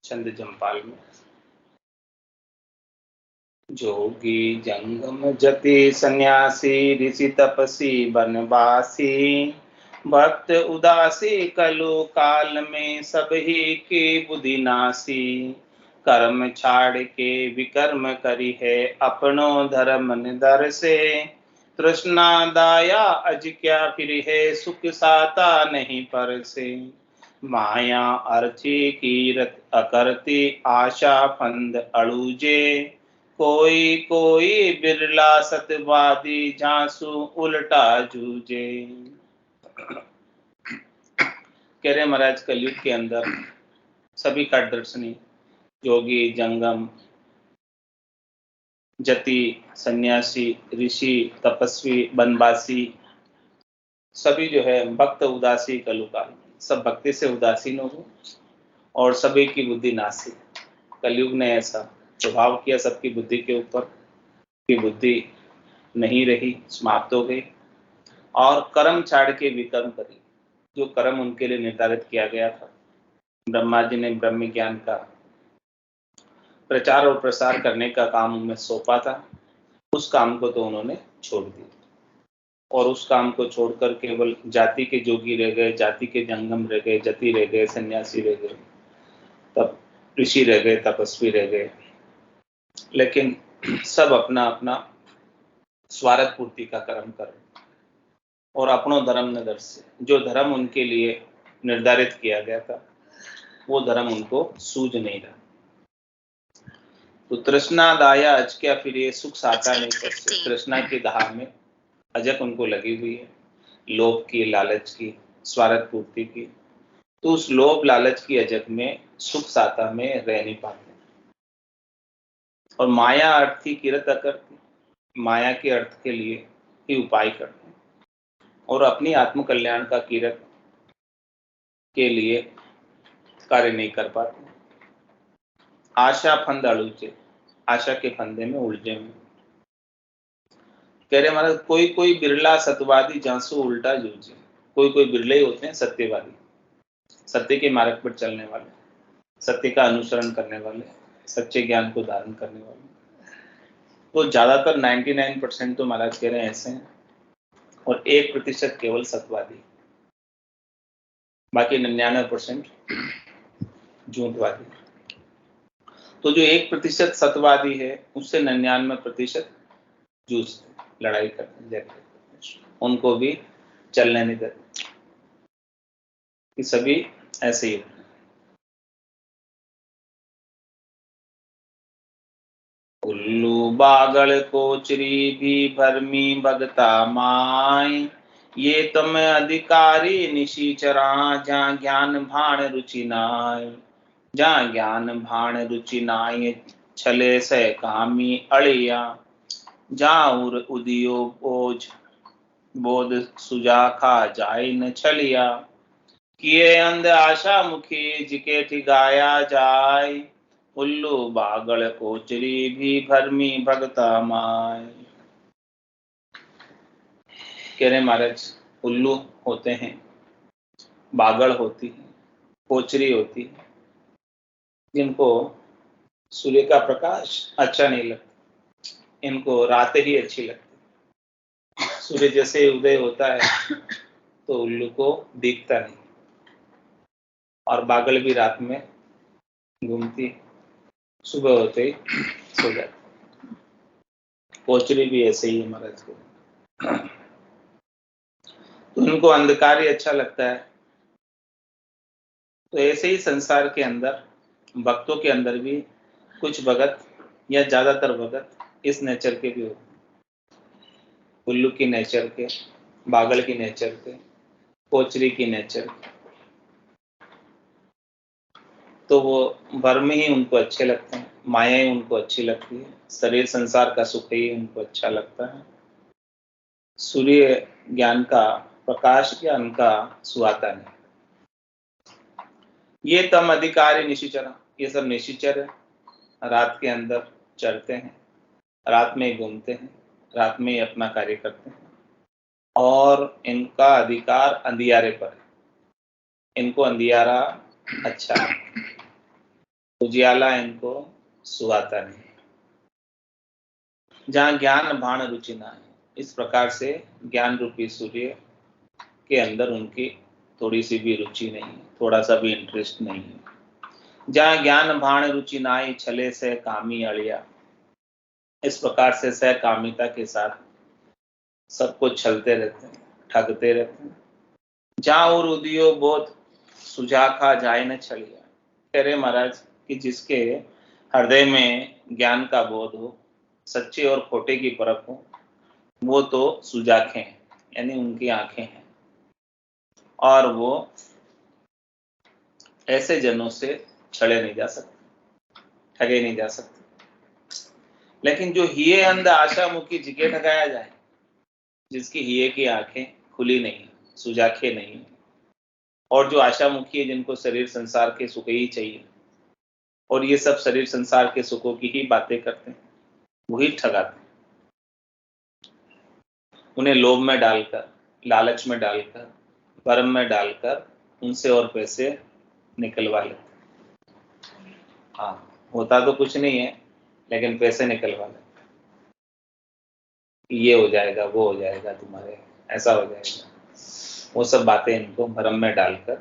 छंद जमपाल में। जोगी जंगम जति सन्यासी ऋषि तपसी बनवासी, भक्त उदासी कलु काल में सब ही की बुद्धि नासी। कर्म छाड़ के विकर्म करी है अपनो धर्म निधर से, तृष्णा दाया अज क्या फिर है सुख साता नहीं पर से। माया अर्थी कीरत अकरती आशा फंद अड़ूजे, कोई कोई बिरला सत्यवादी झांसू उल्टा जूझे। कह रहे महाराज कलयुग के अंदर सभी का दर्शनी योगी जंगम जति सन्यासी ऋषि तपस्वी बनवासी सभी जो है भक्त उदासी कलुकाल, सब भक्ति से उदासीन हो और सभी की बुद्धि नासी। कलयुग ने ऐसा प्रभाव किया सबकी बुद्धि के ऊपर कि बुद्धि नहीं रही, समाप्त हो गई और कर्म छाड़ के विकर्म करी। जो कर्म उनके लिए निर्धारित किया गया था, ब्रह्मा जी ने ब्रह्म ज्ञान का प्रचार और प्रसार करने का काम उनमें सौंपा था, उस काम को तो उन्होंने छोड़ दिया और उस काम को छोड़कर केवल जाति के जोगी रह गए, जाति के जंगम रह गए, जति रह गए, सन्यासी रह गए, तब ऋषि रह गए, तपस्वी रह गए। लेकिन सब अपना अपना स्वार्थ पूर्ति का कर्म कर रहे और अपनों धर्म न दर्शे। जो धर्म उनके लिए निर्धारित किया गया था वो धर्म उनको सूझ नहीं रहा। तो तृष्णा दाया अज क्या फिर ये सुख साता नहीं करते। तृष्णा की दाह में अजक उनको लगी हुई है, लोभ की, लालच की, स्वार्थ पूर्ति की। तो उस लोभ लालच की अजक में सुख साता में रह नहीं पाते और माया अर्थ की किरत करती, माया के अर्थ के लिए ही उपाय करते हैं और अपनी आत्म कल्याण का किरत के लिए कार्य नहीं कर पाते। आशा फंद अड़ूचे, आशा के फंदे में उलझे हुए। कह रहे महाराज कोई कोई बिरला सत्यवादी झांसू उल्टा जूझे। कोई कोई बिरले ही होते हैं सत्यवादी, सत्य के मार्ग पर चलने वाले, सत्य का अनुसरण करने वाले, सच्चे ज्ञान को धारण करने वाले। तो ज्यादातर 99% तो महाराज कह रहे हैं ऐसे हैं और 1% केवल सत्यवादी, बाकी 99% झूठवादी। तो जो 1% सत्यवादी है उससे 99% जूझते, लड़ाई करते, उनको भी चलने नहीं देते कि सभी ऐसे ही होते। उल्लू बागड़ कोचरी भी भरमी भगता माय, ये तुम अधिकारी निशीचरा जहाँ ज्ञान भाण रुचि नाय। जहाँ ज्ञान भाण रुचि नाय छले से कामी अड़िया, जहाँ उदियो बोझ बोध सुजा खा जाय न छलिया। किए अंध आशा मुखी जिके ठिगाया जाय, उल्लू बागड़ कोचरी भी भरमी भगता माय। कह रहे महाराज उल्लू होते हैं, बागड़ होती है, कोचरी होती है, जिनको सूर्य का प्रकाश अच्छा नहीं लगता, इनको रात ही अच्छी लगती। सूर्य जैसे उदय होता है तो उल्लू को दिखता नहीं और बागड़ भी रात में घूमती, सुबह होते ही सो जाती। कोचरी भी ऐसे ही है महाराज को, तो उनको अंधकार ही अच्छा लगता है। तो ऐसे ही संसार के अंदर भक्तों के अंदर भी कुछ भगत या ज्यादातर भगत इस नेचर के भी होते, उल्लू की नेचर के, बागड़ की नेचर के, कोचरी की नेचर के। तो वो भ्रम ही उनको अच्छे लगते हैं, माया ही उनको अच्छी लगती है, शरीर संसार का सुख ही उनको अच्छा लगता है, सूर्य ज्ञान का प्रकाश ज्ञान का सुहाता नहीं। ये तम अधिकारी निशिचर, ये सब निशिचर है, रात के अंदर चलते हैं, रात में घूमते हैं, रात में ही अपना कार्य करते हैं और इनका अधिकार अंधियारे पर है, इनको अंधियारा अच्छा है। तो उजियाला इनको सुहाता नहीं। जहाँ ज्ञान भाण रुचि ना है, इस प्रकार से ज्ञान रूपी सूर्य के अंदर उनकी थोड़ी सी भी रुचि नहीं है, थोड़ा सा भी इंटरेस्ट नहीं है। जहाँ ज्ञान भाण रुचि नाई, छले से कामी अड़िया, इस प्रकार से सहकामिता के साथ सबको छलते रहते हैं, ठगते रहते हैं। जहाँ और उदियो बोध सुजाखा जाए न छलिया, कह रहे महाराज कि जिसके हृदय में ज्ञान का बोध हो, सच्चे और खोटे की परख हो, वो तो सुजाखे हैं, यानी उनकी आंखें हैं, और वो ऐसे जनों से छड़े नहीं जा सकते, ठगे नहीं जा सकते। लेकिन जो हिये अंध आशा मुखी जिके ठगाया जाए, जिसकी हिये की आंखें खुली नहीं, सुजाखे नहीं, और जो आशा मुखी है, जिनको शरीर संसार के सुख ही चाहिए, और ये सब शरीर संसार के सुखों की ही बातें करते हैं, वही ठगाते हैं। उन्हें लोभ में डालकर, लालच में डालकर, भ्रम में डालकर उनसे और पैसे निकलवा लेते। हाँ, होता तो कुछ नहीं है, लेकिन पैसे निकलवा लेते। ये हो जाएगा, वो हो जाएगा, तुम्हारे ऐसा हो जाएगा, वो सब बातें इनको भ्रम में डालकर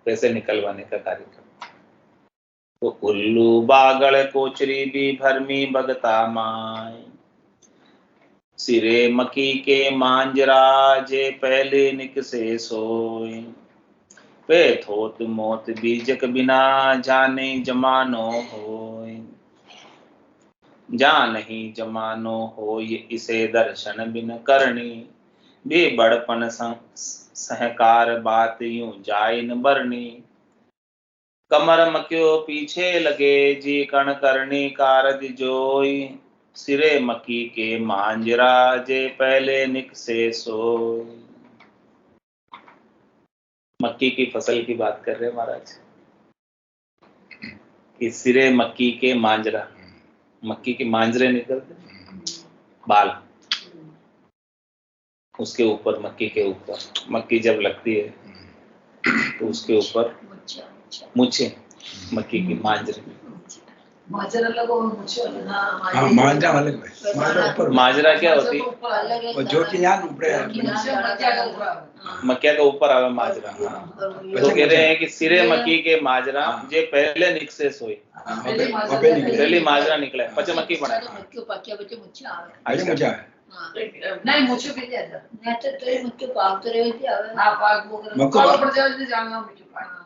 पैसे निकलवाने का कार्य करते। तो उल्लू बागड़ कोचरी भी भरमी बगता माय, सिरे मकी के मांजरा जे पहले निक से सोय, वे थोत मोत बीजक बिना जाने जमानो होय, जा नहीं जमानो हो ये इसे दर्शन बिन करनी, बे बड़पन सहकार बात यूं जाय न बरनी, कमर मक्यो पीछे लगे जी कण करनी कारज जोई, सिरे मकी के मांजरा जे पहले निक से सोई। मक्की की फसल की बात कर रहे महाराज कि सिरे मक्की के मांजरा, मक्की के मांजरे निकलते, बाल उसके ऊपर, मक्की के ऊपर, मक्की जब लगती है तो उसके ऊपर मुछे, मक्की की मांजरे, माजरा लगो मुझे ना, हाँ माजरा अलग है, माजरा ऊपर, माजरा क्या होती है? वो जो कि यहाँ ऊपर है, मक्या का ऊपर आवे माजरा। तो कह रहे हैं कि सिरे मक्की के माजरा जे पहले निक से सोई, पहले माजरा निकला, पचे मक्की बना नहीं मुझे भी ज्यादा मैं तो मुझे पाक तो रही थी आवे। हां पाक वो कल पर जाने जाना मुझे पाक।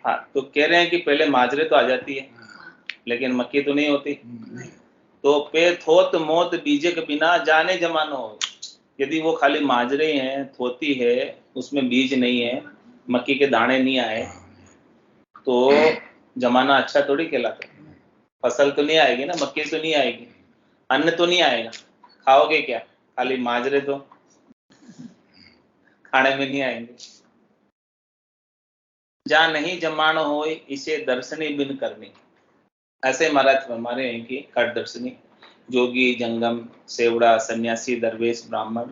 हाँ, तो कह रहे हैं कि पहले माजरे तो आ जाती है, लेकिन मक्की तो नहीं होती। तो पे थोत मोत बीजक बिना जाने जमानो हो, यदि वो खाली माजरे हैं, थोती है, उसमें बीज नहीं है, मक्की के दाने नहीं आए, तो जमाना अच्छा थोड़ी कहलाता। फसल तो नहीं आएगी ना, मक्की तो नहीं आएगी, अन्न तो नहीं आएगा, खाओगे क्या? खाली माजरे तो खाने में नहीं आएंगे। जहाँ नहीं जमानो हो इसे दर्शनी बिन करनी, ऐसे महाराज हमारे हैं कि खट दर्शनी, जोगी, जंगम, सेवड़ा, सन्यासी, दरवेश, ब्राह्मण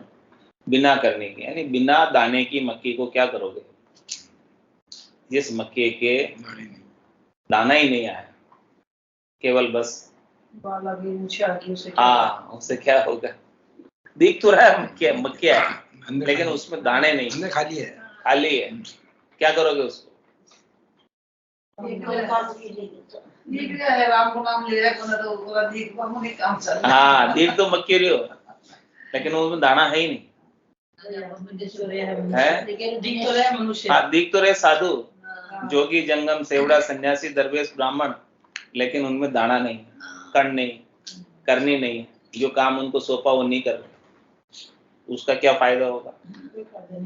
बिना करने की, यानी बिना दाने की मक्की को क्या करोगे? जिस मक्की के दाना ही नहीं आया, केवल बस बाला भी मुझे आगे उसे हाँ, उससे क्या होगा? दिख तो रहा है मक्किया है, लेकिन उसमें दाने नहीं, अंदर खाली है, खाली है, क्या करोगे उसको? ठीक है, राम को नाम ले रहा तो पूरा दीप बहुनी काम चल रहा है। हाँ, दिख तो मक्की रही हो, लेकिन उसमें दाना है ही नहीं है। दिख तो रहे मनुष्य, हाँ, दिख तो रहे साधु, जोगी, जंगम, सेवड़ा, सन्यासी, दरवेश, ब्राह्मण, लेकिन उनमें दाना नहीं, कण नहीं, करनी नहीं, जो काम उनको सौंपा वो नहीं कर रहे, उसका क्या फायदा होगा?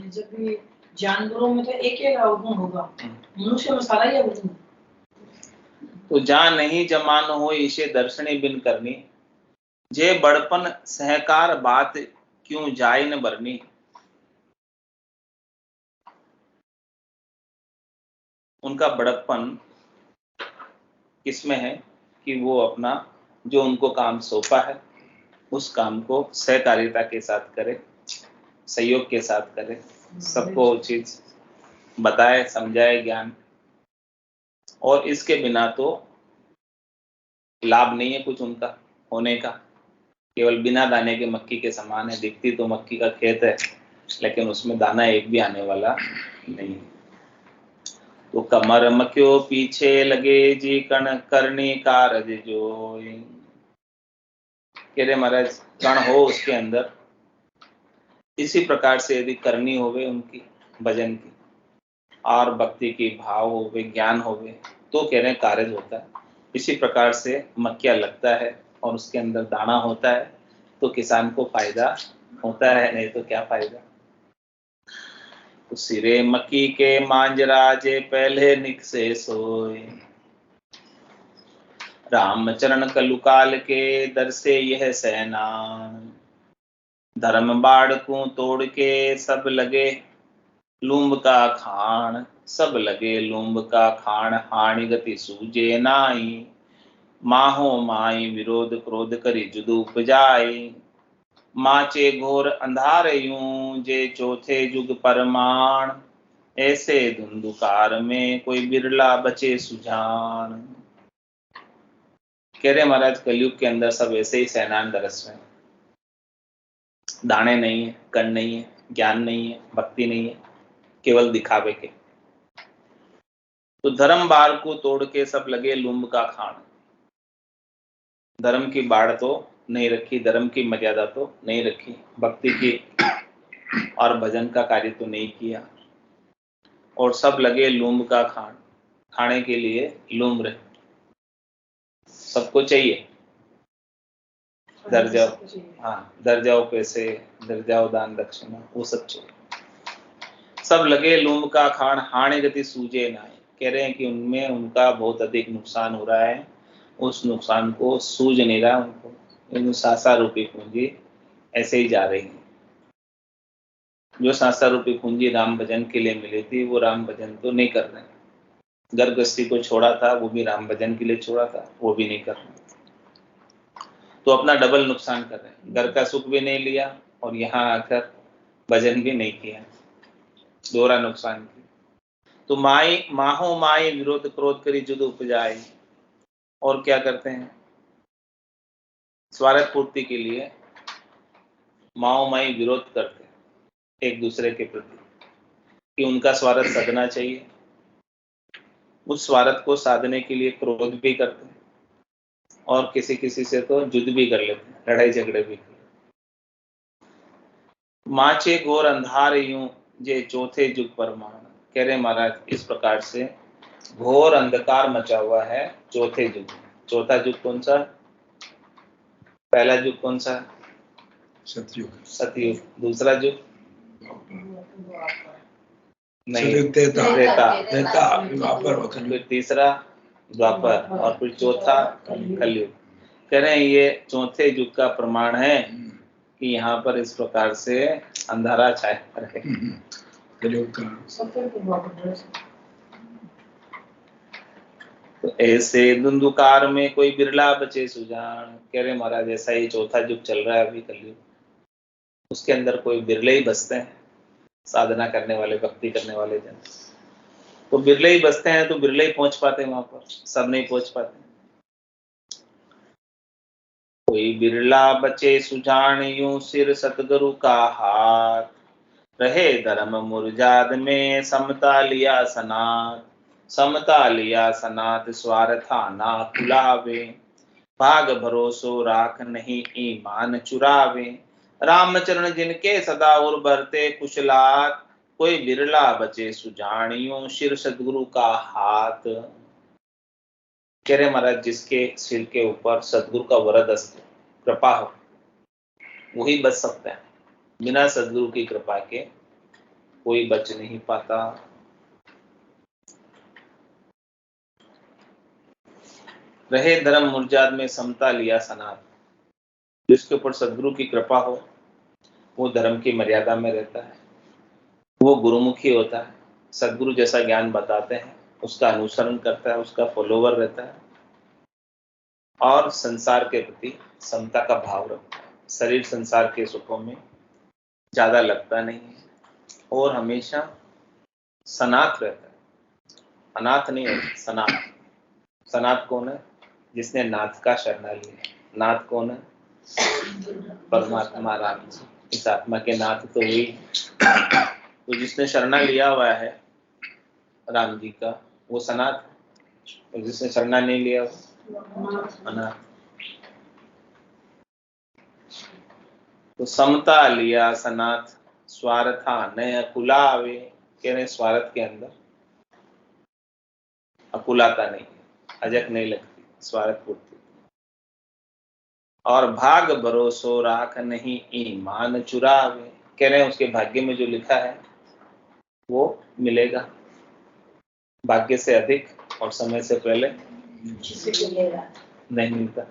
जब भी जानवरों में तो एक ही गुण होगा, मनुष्य में सारा ही गुण। तो जहाँ नहीं जमान हो इसे दर्शनी बिन करनी, जे बड़पन सहकार बात क्यों जाय न बरनी। उनका बड़प्पन किसमें है कि वो अपना जो उनको काम सौंपा है उस काम को सहकारिता के साथ करे, सहयोग के साथ करे, सबको चीज बताए, समझाए, ज्ञान, और इसके बिना तो लाभ नहीं है कुछ उनका होने का, केवल बिना दाने के मक्की के समान है। दिखती तो मक्की का खेत है, लेकिन उसमें दाना एक भी आने वाला नहीं। तो कमर मक्यो पीछे लगे जी कण करनी कारज जोय। कह रहे महाराज कण हो उसके अंदर, इसी प्रकार से यदि करनी होवे उनकी भजन की और भक्ति की भाव होवे ज्ञान होवे तो कह रहे कार्य होता है। इसी प्रकार से मक्या लगता है और उसके अंदर दाना होता है तो किसान को फायदा होता है, नहीं तो क्या फायदा। तो सिरे मक्की के मांजराजे पहले निकसे सोए, रामचरण कलुकाल के दर से यह सेनान। धर्म बाड़ को तोड़ के सब लगे लूम्ब का खान, सब लगे लूम्ब का खान। हानि गति सूझे नाई, माहो माई विरोध क्रोध करी जुद उपजाए। माचे घोर अंधार यूं जे चौथे जुग परमाण। ऐसे धुंधुकार में कोई बिरला बचे सुजान। कह रहे महाराज कलयुग के अंदर सब ऐसे ही सेनान दरस में, दाने नहीं है, कण नहीं है, ज्ञान नहीं है, भक्ति नहीं है, केवल दिखावे के। तो धर्म बाड़ को तोड़ के सब लगे लुम्ब का खान। धर्म की बाड़ तो नहीं रखी, धर्म की मर्यादा तो नहीं रखी, भक्ति की और भजन का कार्य तो नहीं किया, और सब लगे लुम्ब का खान, खाने के लिए लुम्ब रहे। सबको चाहिए, डर जाओ, हाँ डर जाओ पैसे, डर जाओ दान दक्षिणा, वो सब चाहिए। सब लगे लुम्ब का खान, हानि गति सूझे नाय। कह रहे हैं कि उनमें उनका बहुत अधिक नुकसान हो रहा है, उस नुकसान को सूझ नहीं रहा उनको। सासा रूपी पूंजी ऐसे ही जा रही है। जो सासा रूपी पूंजी राम भजन के लिए मिली थी वो राम भजन तो नहीं कर रहे। घर गृहस्थी को छोड़ा था वो भी राम भजन के लिए छोड़ा था, वो भी नहीं कर रहे। तो अपना डबल नुकसान कर रहे हैं, घर का सुख भी नहीं लिया और यहाँ आकर भजन भी नहीं किया, दोहरा नुकसान किया। तो माहो माई विरोध क्रोध करी जुद उपजाए। और क्या करते हैं, स्वार्थ पूर्ति के लिए माओ माई विरोध करते हैं एक दूसरे के प्रति कि उनका स्वार्थ सधना चाहिए। उस स्वार्थ को साधने के लिए क्रोध भी करते हैं और किसी किसी से तो युद्ध भी कर लेते हैं, लड़ाई झगड़े भी कर लेते हैं। माचे घोर अंधार यूं जे चौथे युग परमाण। कह रहे महाराज इस प्रकार से घोर अंधकार मचा हुआ है चौथे युग। चौथा युग कौन सा, पहला युग कौन सा, सतयुग। सतयुग। दूसरा युग नहीं, सतयुग त्रेता, त्रेता। फिर तीसरा द्वापर और फिर चौथा कलयुग। कह रहे हैं ये चौथे युग का प्रमाण है कि यहाँ पर इस प्रकार से अंधारा छाया रहे। कलयुग का तो ऐसे धुंधुकार में कोई बिरला बचे सुजान। कह रहे महाराज ऐसा ही चौथा युग चल रहा है अभी कलयुग, उसके अंदर कोई बिरले ही बसते हैं, साधना करने वाले, भक्ति करने वाले जन। तो बिरले ही बसते हैं, तो बिरले ही पहुंच पाते हैं वहां पर, सब नहीं पहुंच पाते। कोई बिरला बचे सुजान यूं सिर सतगुरु का हाथ। रहे धर्म मुरजाद में समता लिया सनात। समता लिया सनात स्वार्था ना खुलावे। भाग भरोसो राख नहीं ईमान चुरावे। रामचरण जिनके सदा और भरते कुशलात। कोई बिरला बचे सुजान यूं सिर सतगुरु का हाथ। कह रहे महाराज जिसके सिर के ऊपर सतगुरु का वरद हस्त कृपा हो वही बच सकता है, बिना सतगुरु की कृपा के कोई बच नहीं पाता। रहे धर्म मुरजाद में समता लिया सनात। जिसके ऊपर सदगुरु की कृपा हो वो धर्म की मर्यादा में रहता है, वो गुरुमुखी होता है, सदगुरु जैसा ज्ञान बताते हैं उसका अनुसरण करता है, उसका फॉलोवर रहता है और संसार के प्रति समता का भाव रखता है। शरीर संसार के सुखों में ज्यादा लगता नहीं है और हमेशा सनात रहता है। अनाथ नहीं है, सनात। सनात कौन है, जिसने नाथ का शरणा लिया। नाथ कौन है? परमात्मा राम जी। इस आत्मा के नाथ तो हुई। तो जिसने शरणा लिया हुआ है राम जी का वो सनाथ है, और जिसने शरणा नहीं लिया वो अनाथ। तो समता लिया सनाथ स्वार्था न अकुला आवे। कह रहे स्वार्थ के अंदर अकुलाता नहीं, अजक नहीं लगती, स्वार्थ पूर्ति। और भाग भरोसो राख नहीं ईमान चुरावे। कह रहे हैं उसके भाग्य में जो लिखा है वो मिलेगा, भाग्य से अधिक और समय से पहले नहीं मिलता,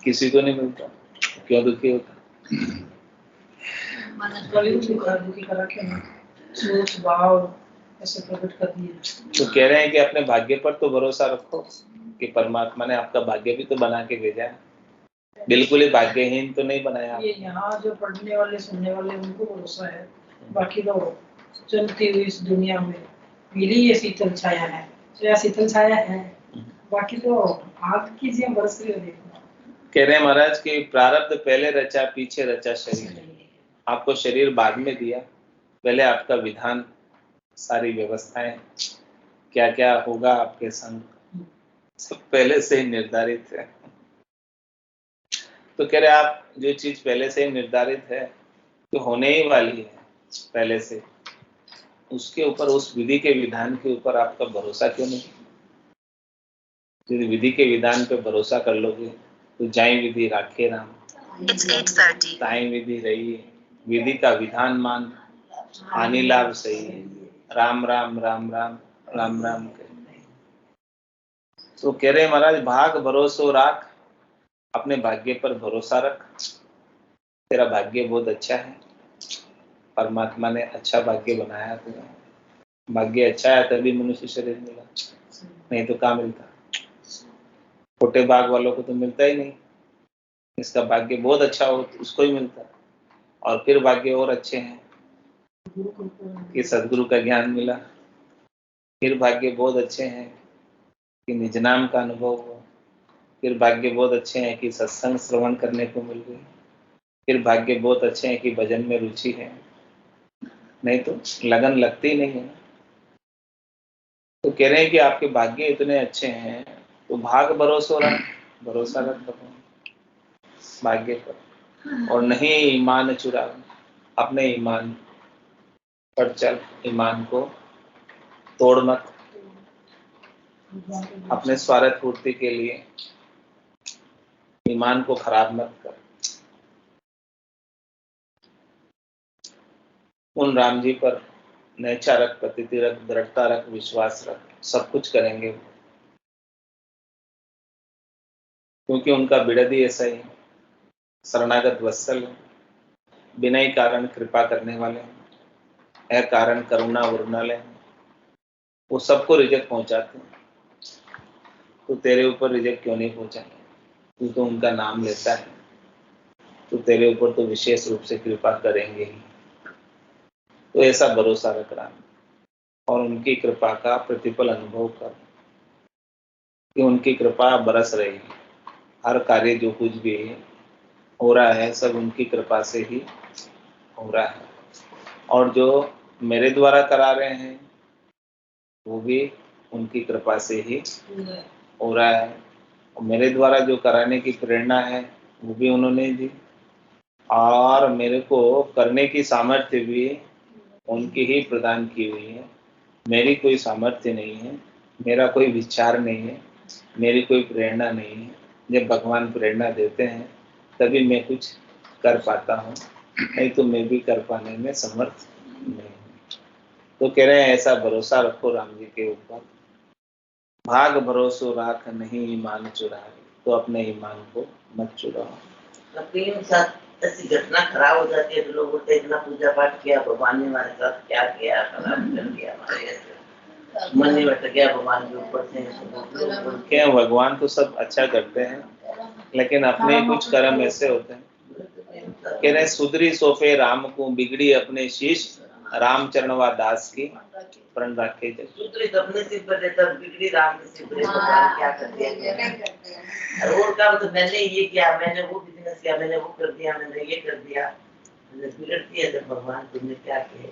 किसी को नहीं मिलता। क्यों दुखी होता? दुखी कर रखे हैं, सोच भाव ऐसे प्रकट कर दिए। तो कह रहे हैं कि अपने भाग्य पर तो भरोसा रखो कि परमात्मा ने आपका भाग्य भी तो बना के भेजा है, बिल्कुल ही भाग्यहीन तो नहीं बनाया। ये यहाँ जो पढ़ने वाले सुनने वाले उनको भरोसा है, बाकी तो चलती हुई इस दुनिया में मिली ये शीतल छाया है, तो यह शीतल छाया है, बाकी तो आग की जिया बरस रही है। कह रहे हैं महाराज कि प्रारब्ध पहले रचा पीछे रचा शरीर, आपको शरीर बाद में दिया, पहले आपका विधान सारी व्यवस्थाएं क्या क्या होगा आपके संग सब पहले से ही निर्धारित है। तो कह रहे आप जो चीज पहले से ही निर्धारित है तो होने ही वाली है पहले से, उसके ऊपर उस विधि के विधान के ऊपर आपका भरोसा क्यों नहीं? यदि विधि के विधान पे भरोसा कर लोगे तो जाई विधि राखे राम, ताई विधि रही, विधि का विधान मान हानि लाभ सही है, राम राम राम राम राम राम कह। तो कह रहे महाराज भाग भरोसो राख, अपने भाग्य पर भरोसा रख, तेरा भाग्य बहुत अच्छा है, परमात्मा ने अच्छा भाग्य बनाया तुम्हें, भाग्य अच्छा है तभी मनुष्य शरीर मिला, नहीं तो कहाँ मिलता। छोटे भाग वालों को तो मिलता ही नहीं, इसका भाग्य बहुत अच्छा हो तो उसको ही मिलता। और फिर भाग्य और अच्छे हैं कि सदगुरु का ज्ञान मिला, फिर भाग्य बहुत अच्छे हैं कि निज नाम का अनुभव हो, फिर भाग्य बहुत अच्छे हैं कि सत्संग श्रवण करने को मिल गई, फिर भाग्य बहुत अच्छे हैं कि भजन में रुचि है, नहीं तो लगन लगती नहीं है। तो कह रहे हैं कि आपके भाग्य इतने अच्छे हैं तो भाग भरोसा रख भाग्य पर, और नहीं ईमान चुरा, अपने ईमान पर चल, ईमान को तोड़ मत, अपने स्वार्थ पूर्ति के लिए ईमान को खराब मत कर। उन राम जी पर नैचा रख, प्रतिति रख, दृढ़ता रख, विश्वास रख, सब कुछ करेंगे क्योंकि उनका बिड़द ही ऐसा ही शरणागत वत्सल है, बिना ही कारण कृपा करने वाले हैं, है कारण करुणा वरुणालय, वो सबको रिजेक्ट पहुंचाते हैं। तो तेरे ऊपर रिजेक्ट क्यों नहीं पहुंचाएंगे? तू तो उनका नाम लेता है, तो तेरे ऊपर तो विशेष रूप से कृपा करेंगे ही। तो ऐसा भरोसा रख रहा और उनकी कृपा का प्रतिफल अनुभव कर कि उनकी कृपा बरस रही है, हर कार्य जो कुछ भी हो रहा है सब उनकी कृपा से ही हो रहा है, और जो मेरे द्वारा करा रहे हैं वो भी उनकी कृपा से ही हो रहा है, और मेरे द्वारा जो कराने की प्रेरणा है वो भी उन्होंने दी, और मेरे को करने की सामर्थ्य भी उनकी ही प्रदान की हुई है। मेरी कोई सामर्थ्य नहीं है, मेरा कोई विचार नहीं है, मेरी कोई प्रेरणा नहीं है। जब भगवान प्रेरणा देते हैं तभी मैं कुछ कर पाता हूँ, नहीं तो मैं भी कर पाने में समर्थ नहीं। तो कह रहे हैं ऐसा भरोसा रखो राम जी के ऊपर, भाग भरोसो राख नहीं ईमान चुराए, तो अपने ईमान को मत चुराओ। कभी साथ ऐसी घटना खराब हो जाती है तो लोग बोलते हैं इतना पूजा पाठ किया, भगवान ने हमारे साथ क्या किया, खराब कर दिया हमारे, ऐसे मन नहीं बैठ गया भगवान के ऊपर से। क्या भगवान तो सब अच्छा करते हैं, लेकिन अपने कुछ कर्म ऐसे होते हैं। कह रहे सुधरी सोफे राम को, बिगड़ी अपने शीश रामचरण व दास की, प्रण रखे जग। सुधरी अपने सिर पर रहता, बिगड़ी राम के सिर पर रहता, भगवान क्या कर दिया। और वो काम तो मैंने ये किया, मैंने वो बिजनेस किया, मैंने वो कर दिया, मैंने ये कर दिया, बिगड़ती है तो भगवान तुमने क्या किया।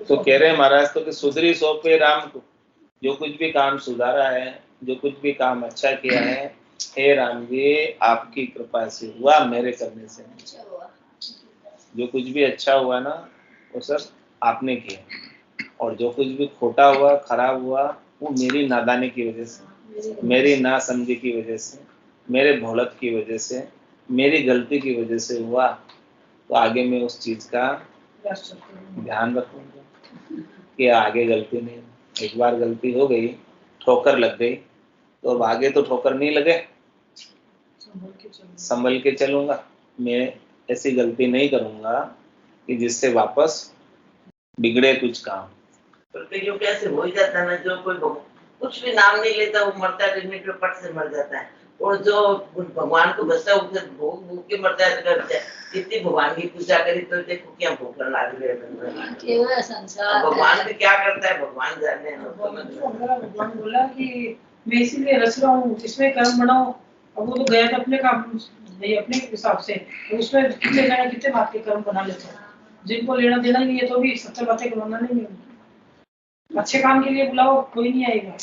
तो कह रहे महाराज तो कि सुधरी सौंपे राम को, जो कुछ भी काम सुधारा है, जो कुछ भी काम अच्छा किया है, हे राम जी आपकी कृपा से हुआ, मेरे करने से नहीं। जो कुछ भी अच्छा हुआ ना वो सब आपने किया, और जो कुछ भी खोटा हुआ खराब हुआ वो मेरी नादानी की वजह से, मेरी नासमझी की वजह से, मेरे भोलक की वजह से, मेरी गलती की वजह से हुआ। तो आगे मैं उस चीज का ध्यान रखूंगा कि आगे गलती नहीं। एक बार गलती हो गई, ठोकर लग गई, तो अब आगे तो ठोकर नहीं लगे, संभल के चलूंगा। मैं ऐसी गलती नहीं करूंगा कि जिससे वापस बिगड़े कुछ काम। तो कईयों कैसे हो ही जाता है ना, जो कोई कुछ भी नाम नहीं लेता वो मरता है, मिनट में पट से मर जाता है। और जो भगवान को बचता है उसे भूख भूख के मरता है। कितनी भगवान की पूजा करी तो देखो क्या भूख लग रही है। संसार भगवान भी क्या करता है भगवान जाने। भगवान बोला कि मैं इसीलिए रच रहा हूँ, इसमें कर्म बनाओ। अब वो तो गया था अपने काम, नहीं अपने हिसाब से, तो उसमें कितने जाने कितने बात के कर्म बना लेते हैं, जिनको लेना देना नहीं है तो भी सत्तर बातें करवाना नहीं है। अच्छे काम के लिए बुलाओ, कोई नहीं आएगा,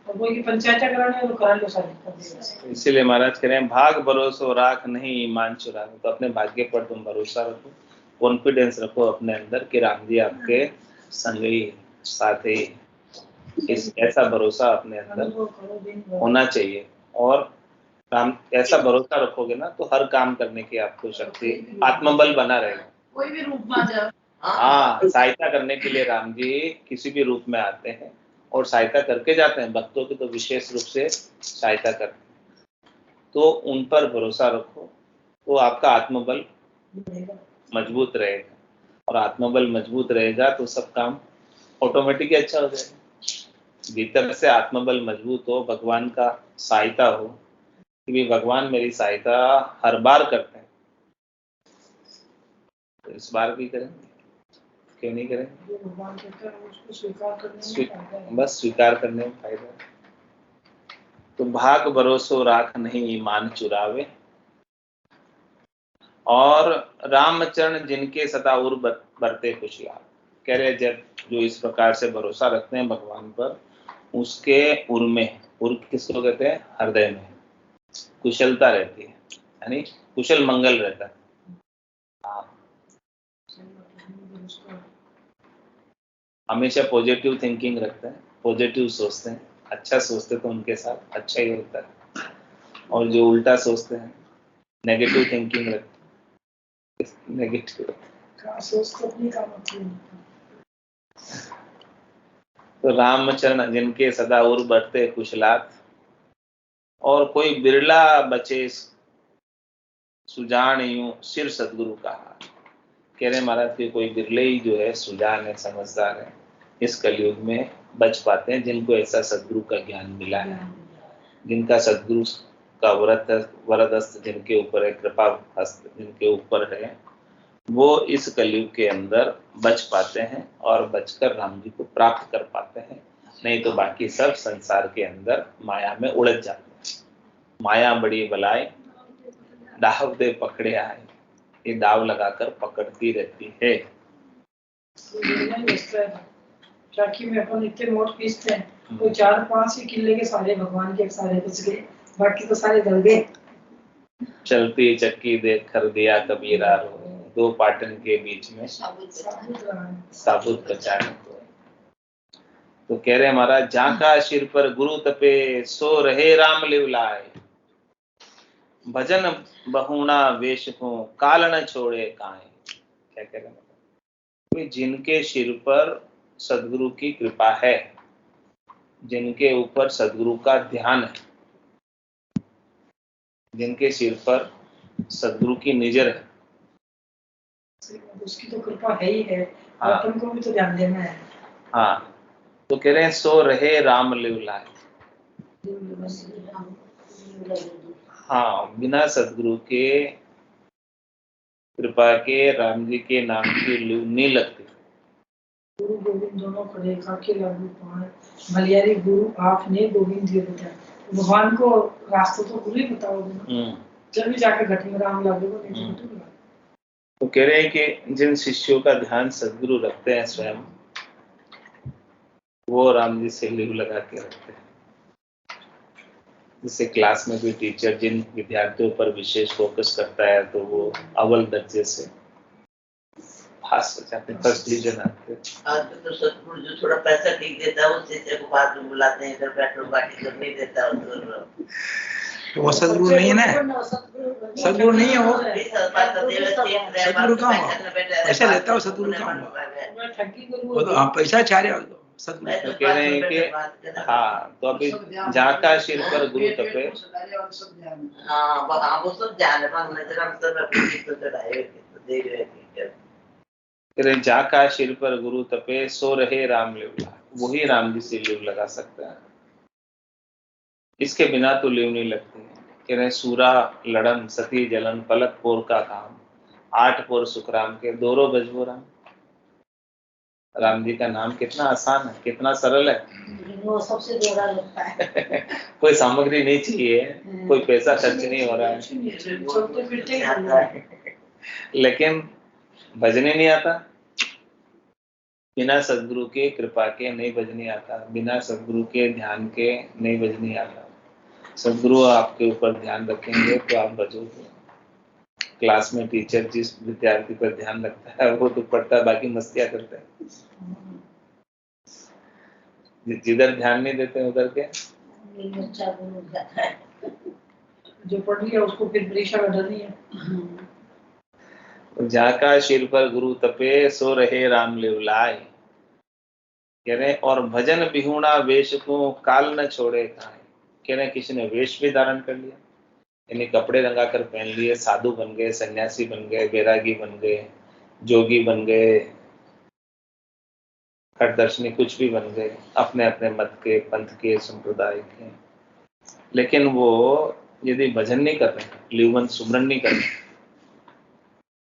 और कोई की पंचायत कराने तो करा लो सारी। इसीलिए महाराज कह रहे हैं भाग भरोसो राख नहीं ईमान चुरा। तो अपने भाग्य पर तुम भरोसा रखो, कॉन्फिडेंस रखो अपने अंदर कि राम जी आपके संगी साथी। इस ऐसा भरोसा अपने अंदर होना चाहिए, और राम ऐसा भरोसा रखोगे ना तो हर काम करने की आपको शक्ति, आत्मबल बना रहेगा। कोई भी रूप में जाओ। हाँ, सहायता करने के लिए राम जी किसी भी रूप में आते हैं और सहायता करके जाते हैं। भक्तों की तो विशेष रूप से सहायता करते हैं। तो उन पर भरोसा रखो, तो आपका आत्मबल मजबूत रहेगा, और आत्मबल मजबूत रहेगा तो सब काम ऑटोमेटिक अच्छा हो जाएगा। भीतर से आत्मबल मजबूत हो, भगवान का सहायता हो कि भी भगवान मेरी सहायता हर बार करते हैं, तो इस बार भी करेंगे, क्यों नहीं करेंगे। भगवान कहता है उसको स्वीकार करने बस स्वीकार करने में फायदा है। तो भाग भरोसो राख नहीं ईमान चुरावे, और रामचरण जिनके सदा उर बरते खुशियार। कह रहे जब जो इस प्रकार से भरोसा रखते हैं भगवान पर, उसके उर में, उर किसको कहते हैं, हृदय में कुशलता रहती है, यानी कुशल मंगल रहता है। हमेशा पॉजिटिव थिंकिंग रखते हैं, पॉजिटिव सोचते हैं, अच्छा सोचते तो उनके साथ अच्छा ही होता है, और जो उल्टा सोचते हैं, नेगेटिव थिंकिंग रखते हैं, नेगेटिव तो रामचरण जिनके सदा उर बढ़ते कुशलात, और कोई बिरला बचे सुजान यूं सिर सदगुरु का हाथ। कह रहे महाराज के कोई बिरले ही जो है सुजान है, समझदार है, इस कलयुग में बच पाते हैं, जिनको ऐसा सदगुरु का ज्ञान मिला है, जिनका सदगुरु का वरद हस्त जिनके ऊपर है, कृपा हस्त जिनके ऊपर है, वो इस कलयुग के अंदर बच पाते हैं और बचकर राम जी को प्राप्त कर पाते हैं। नहीं तो बाकी सब संसार के अंदर माया में उलझ जाते हैं। माया बड़ी बलाए दाव दे पकड़े आए, ये दाव लगाकर पकड़ती रहती है। चाकी में अपन इतने नोट पीसते हैं, वो 4-5 ही किले के सारे भगवान के सारे बच गए, बाकी तो सारे गल गए। चलती चक्की देख कर दिया कबीरा रो, दो पाटन के बीच में साबुत बचाने को। तो कह रहे महाराज जाका सिर पर गुरु तपे, सो रहे राम लिवलाए, भजन बहुना वेश को काल न छोड़े काए। क्या कह रहे हैं, जिनके सिर पर सदगुरु की कृपा है, जिनके ऊपर सदगुरु का ध्यान है, जिनके सिर पर सदगुरु की नजर है, उसकी तो कृपा है ही है, अपन को भी तो ध्यान देना है। हाँ, तो कह रहे हैं सो रहे राम लिवलाए। हाँ, बिना सदगुरु के कृपा के राम जी के नाम की लू नहीं लगती। गुरु गोविंद दोनों खड़े खाके लागू पाए भलियारी गुरु आपने गोविंद जी बताया। भगवान को रास्ता तो गुरु ही बताओगे ना, जब भी जाकर घट में राम लागेगा नहीं तो घट में लागेगा। तो कह रहे हैं कि जिन शिष्यों का ध्यान सदगुरु रखते हैं स्वयं, वो राम जी से लिव लगा के रखते हैं। जैसे क्लास में कोई टीचर जिन विद्यार्थियों पर विशेष फोकस करता है तो वो अव्वल दर्जे से पास हो जाते हैं, फर्स्ट डिवीजन आते हैं। आजकल तो सतगुरु जो थोड़ा पैसा ठीक देता है, उस शिष्य को बाद में बुलाते हैं, इधर बैठो, बाकी जब नहीं देता है तो वो सदगुरु नहीं है ना, सदगुरु नहीं है वो। सदगुरु कहाँ हुआ? पैसा लेता हो सदगुरु कहाँ हुआ? वो तो हाँ पैसा चाह रहे हो सदगुरु। तो कह रहे हैं कि हाँ, तो अभी जहाँ का सिर पर गुरु तपे, हाँ वो सब जान है, नजर हम सब अपनी तो चढ़ाए हुए थे, तो देख रहे थे। कह रहे जहाँ का सिर पर गुरु तपे सो रहे राम लिव लगा, वही राम जी से लिव लगा सकता है, इसके बिना तो लिव नहीं लगती। कह रहे सूरा लड़न सती जलन पलक पोर का काम, 8 पोर सुखराम के दोरो बजबो राम। राम जी का नाम कितना आसान है, कितना सरल है। वो सबसे दोहरा लगता है। कोई सामग्री नहीं चाहिए, कोई पैसा खर्च नहीं हो रहा है, चलते फिरते लेकिन भजने नहीं आता। बिना सदगुरु के कृपा के नहीं भजने आता, बिना सदगुरु के ध्यान के नहीं भजने आता। सदगुरु आपके ऊपर ध्यान रखेंगे तो आप भजोगे। क्लास में टीचर जिस विद्यार्थी पर ध्यान रखता है वो तो पढ़ता है, बाकी मस्तियां करता है। जिधर ध्यान नहीं देते उधर के जो पढ़ लिया उसको फिर परीक्षा का डर नहीं है। जहाँ का सिर पर गुरु तपे सो रहे राम लिव लाए। कह रहे और भजन बिहुणा वेश को काल न छोड़े खाए। कह रहे किसी ने वेश भी धारण कर लिया, यानी कपड़े रंगा कर पहन लिए, साधु बन गए, सन्यासी बन गए, बैरागी बन गए, जोगी बन गए, खटदर्शनी, कुछ भी बन गए, अपने अपने मत के, पंथ के, संप्रदाय के। लेकिन वो यदि भजन नहीं कर रहे, लिवन सुमरन नहीं कर रहे,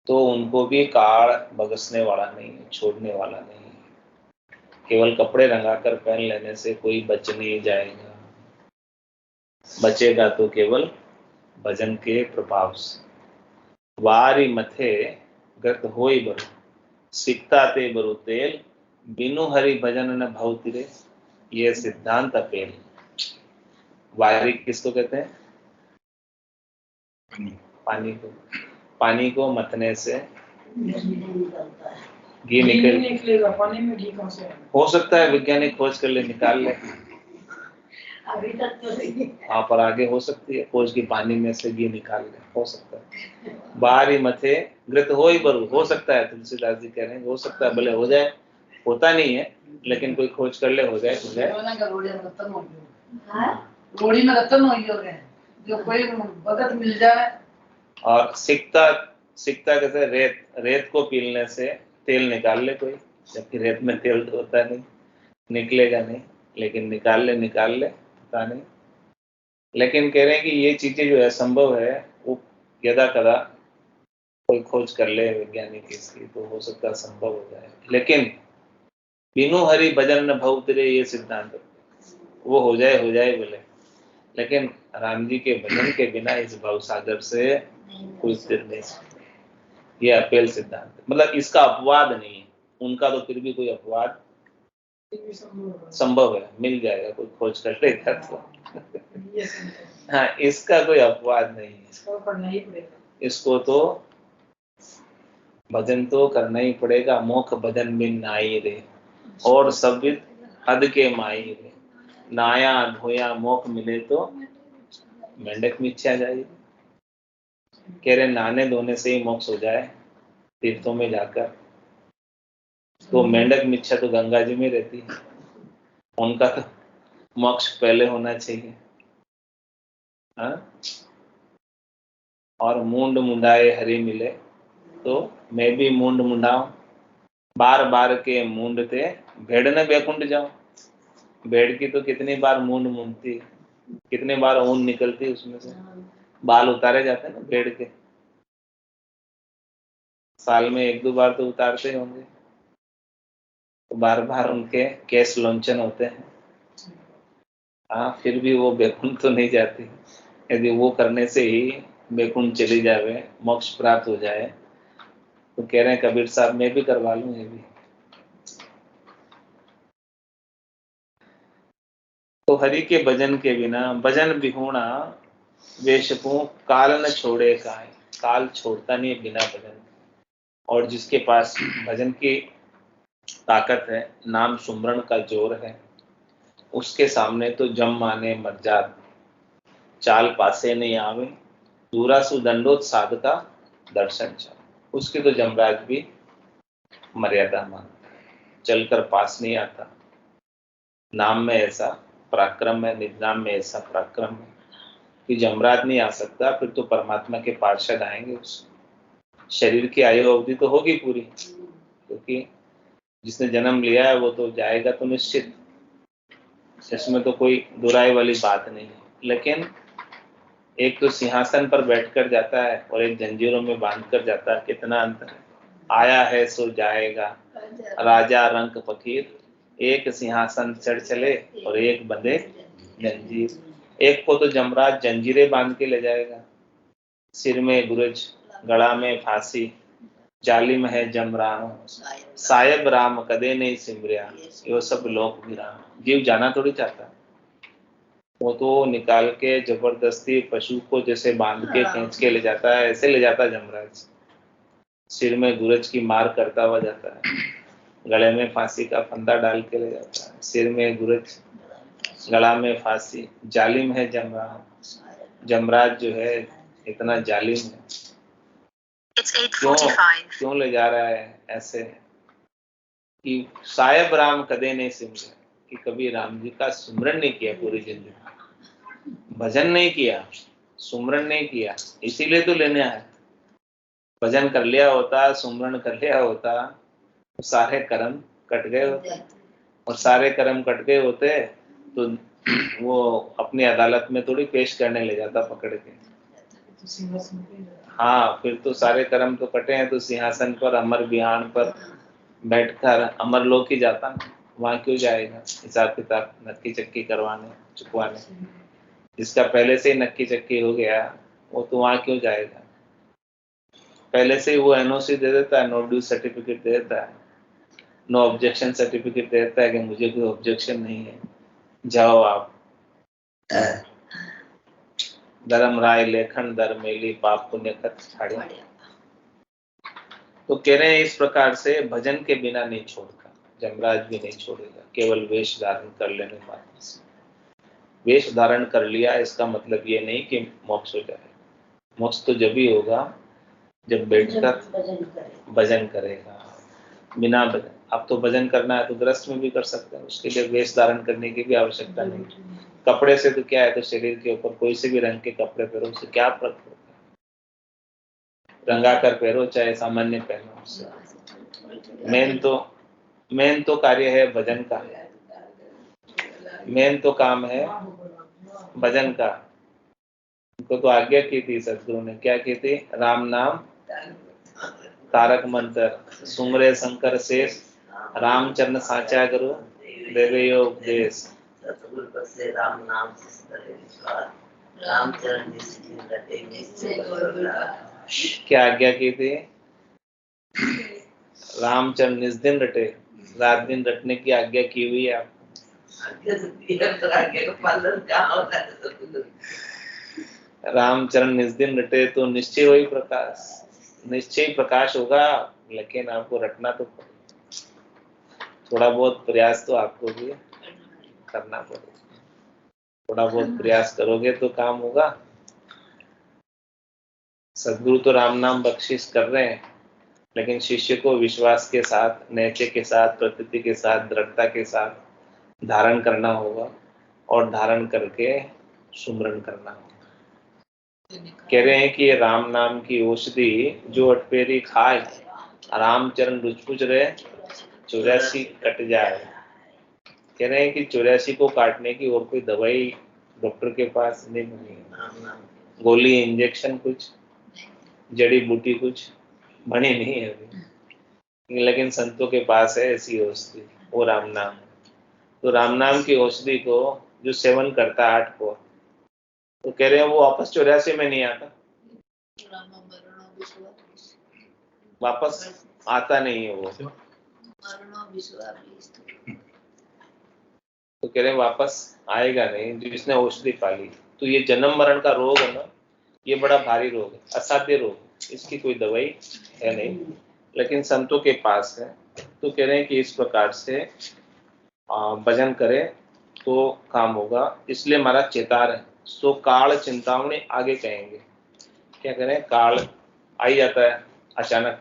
तो उनको भी काल बगसने वाला नहीं, छोड़ने वाला नहीं। केवल कपड़े रंगाकर पहन लेने से कोई बच नहीं जाएगा, बचेगा तो केवल भजन के प्रभाव से। वारी मथे गत होई बरु, सिकता ते बरु तेल, बिनु हरि भजन न भवतिरे, ये सिद्धांत अपेल। वारी किसको कहते हैं? पानी को मथने से घी निकलेगा। पानी में घी कहाँ से आएगा? हो सकता है वैज्ञानिक खोज कर ले, निकाल ले, अभी तक तो नहीं। हाँ पर आगे हो सकती है खोज की, पानी में से घी निकाल ले, हो सकता है। बारी मथे घृत होई बरु, हो सकता है, तुलसीदास जी कह रहे हैं हो सकता है, भले हो जाए, होता नहीं है, लेकिन कोई खोज कर ले, हो जाए हो जाए। रोड़ी में रतन हो गए, जो कोई भगत मिल जाए। और सिकता कैसे? रेत को पीलने से तेल निकाल ले कोई, जबकि रेत में तेल तो होता नहीं, निकलेगा नहीं, लेकिन निकाल ले पता नहीं। लेकिन कह रहे हैं कि ये चीजें जो है संभव है, वो यदा कदा कोई खोज कर ले वैज्ञानिक इसकी, तो हो सकता है संभव हो जाए। लेकिन बिनु हरि भजन न भवतिरे, ये सिद्धांत, वो हो जाए बोले, लेकिन राम जी के भजन के बिना इस भव सागर से कोई स्थिर नहीं सकता। ये अपेल सिद्धांत, मतलब इसका अपवाद नहीं है, उनका तो फिर भी कोई अपवाद संभव है, मिल जाएगा, कोई खोज कर लेगा तो। हाँ, इसका कोई अपवाद नहीं है, इसको तो भजन तो करना ही पड़ेगा। मोख भजन बिन नाई रे, और सब हद के माई रे, नाया धोया मोख मिले तो मेंढक मिच्छा जाएगी। कह रहे नहाने धोने से ही मोक्ष हो जाए तीर्थों में जाकर, तो मेंढक मिच्छा तो गंगा जी में रहती है, उनका तो मोक्ष पहले होना चाहिए। हाँ? और मूंड मुंडाए हरि मिले, तो मैं भी मूंड मुंडाऊं, बार बार के मूंड थे भेड़ ने बैकुंठ जाऊं। भेड़ की तो कितनी बार मूंड मूंडती, कितने बार ऊन निकलती, उसमें से बाल उतारे जाते हैं ना भेड़ के, साल में 1-2 बार तो उतारते होंगे। तो बार बार उनके केस लॉन्चन होते हैं। हाँ, फिर भी वो बैकुंठ तो नहीं जाती। यदि वो करने से ही बैकुंठ चली जावे, मोक्ष प्राप्त हो जाए, तो कह रहे हैं कबीर साहब मैं भी करवा लूं ये भी। तो हरि के भजन के बिना भजन बिहुणा वेशपू काल न छोड़े काहे। काल छोड़ता नहीं बिना भजन। और जिसके पास भजन की ताकत है, नाम सुमरण का जोर है, उसके सामने तो जम माने मर जात, चाल पासे नहीं आवे, दूरा सुदंडोत साधका दर्शन चाल। उसकी तो जमराज भी मर्यादा मानता है, चलकर पास नहीं आता। नाम में ऐसा पराक्रम है, निजनाम में ऐसा पराक्रम है कि जमराज नहीं आ सकता, फिर तो परमात्मा के पार्षद आएंगे। उस शरीर की आयु अवधि तो होगी पूरी, क्योंकि जिसने जन्म लिया है वो तो जाएगा तो निश्चित, इसमें तो कोई दुराई वाली बात नहीं है। लेकिन एक तो सिंहासन पर बैठकर जाता है और एक जंजीरों में बांध कर जाता है, कितना अंतर है। आया है सो जाएगा, राजा रंक फकीर, एक सिंहासन चढ़ चले और एक बंधे जंजीर। एक को तो जमराज जंजीरें बांध के ले जाएगा, सिर में गुरज, गला में फांसी, जालिम है जमरानो, साहेब राम कदे नहीं सिमरिया, यो सब लोक विराम। जीव जाना थोड़ी चाहता, वो तो निकाल के जबरदस्ती पशु को जैसे बांध के खींच के ले जाता है, ऐसे ले जाता है जमराज। सिर में गुरज की मार करता हुआ जाता है, गले में फांसी का फंदा डाल के ले जाता है, सिर में गुरज, गला में फांसी। जालिम है जमराज, जमराज जो है इतना जालिम है। क्यों ले जा रहा है ऐसे कि साहेब राम कदे नहीं सिमरे, कि कभी राम जी का सुमरन नहीं किया पूरी जिंदगी, भजन नहीं किया, सुमरन नहीं किया, इसीलिए तो लेने आया। भजन कर लिया होता, सुमरन कर लिया होता, तो सारे कर्म कट गए होते, और सारे कर्म कट गए होते तो वो अपनी अदालत में थोड़ी पेश करने ले जाता पकड़ के। हाँ, फिर तो सारे कर्म तो कटे हैं, तो सिंहासन पर अमर विहान पर बैठकर अमर लोक ही जाता, वहां क्यों जाएगा हिसाब किताब नक्की चक्की करवाने चुकवाने। जिसका पहले से ही नक्की चक्की हो गया वो तो वहां क्यों जाएगा। पहले से ही वो एनओसी दे देता है, नो ड्यू सर्टिफिकेट दे देता है, नो ऑब्जेक्शन सर्टिफिकेट दे देता है कि मुझे कोई ऑब्जेक्शन नहीं है, जाओ आप। धर्म राय लेखन दर मेली, पाप पुण्य खत छाड़े। तो कह रहे हैं इस प्रकार से भजन के बिना नहीं छोड़ता, जमराज भी नहीं छोड़ेगा, केवल वेश धारण कर लेने मात्र से। वेश धारण कर लिया इसका मतलब ये नहीं कि मोक्ष हो जाए। मोक्ष तो जब ही होगा जब बैठकर भजन करेगा। बिना भजन, अब तो भजन करना है तो गृहस्थ में भी कर सकते हैं, उसके लिए वेश धारण करने की भी आवश्यकता नहीं। कपड़े से तो क्या है, तो शरीर के ऊपर कोई से भी रंग के कपड़े पहनो, उससे क्या फर्क पड़ता है। रंगा कर पहनो चाहे सामान्य पहनो, उससे मेन तो कार्य है भजन का, मेन तो काम है भजन का। उनको तो आज्ञा की थी सदगुरु ने, क्या की थी, राम नाम तारक मंत्र, सुमरे शंकर शेष, रामचरण साचा गुरु देवे यो उपदेश। सतगुरु बसे राम नाम सिस्तरे विश्वास, रामचरण निश्चित रटे निश्चय गुरुराज। क्या आज्ञा की थी, रामचरण निज दिन रटे, रात दिन रटने की आज्ञा की हुई है आपको। रामचरण निज दिन रटे तो निश्चय वही प्रकाश, निश्चय प्रकाश होगा, लेकिन आपको रटना तो थोड़ा बहुत प्रयास तो आपको भी करना पड़ेगा। थोड़ा बहुत प्रयास करोगे तो काम होगा। सदगुरु तो राम नाम बख्शिश कर रहे हैं, लेकिन शिष्य को विश्वास के साथ, नैत्य के साथ, प्रकृति के साथ, दृढ़ता के साथ धारण करना होगा, और धारण करके सुमरन करना होगा। कह रहे हैं कि राम नाम की औषधि जो अटपेरी खाए, रामचरण रुचपुच रहे, 84 कट जाए। कह रहे हैं कि 84 को काटने की और कोई दवाई डॉक्टर के पास नहीं बनी है, गोली इंजेक्शन कुछ जड़ी बूटी कुछ बनी नहीं है अभी, लेकिन संतों के पास है ऐसी औषधि। वो राम नाम। तो राम नाम की औषधि को जो सेवन करता है 8 को, तो कह रहे हैं वो वापस 84 में नहीं आता, वापस आता नहीं है वो। तो कह रहे हैं वापस आएगा नहीं जिसने औषधि पाली। तो ये जन्म मरण का रोग है ना, ये बड़ा भारी रोग है, असाध्य रोग है, इसकी कोई दवाई है नहीं, लेकिन संतों के पास है। तो कह रहे हैं कि इस प्रकार से भजन करे तो काम होगा। इसलिए महाराज चेता रहे, सो काल चिंतामणि आगे कहेंगे। क्या करें, काल आ ही जाता है अचानक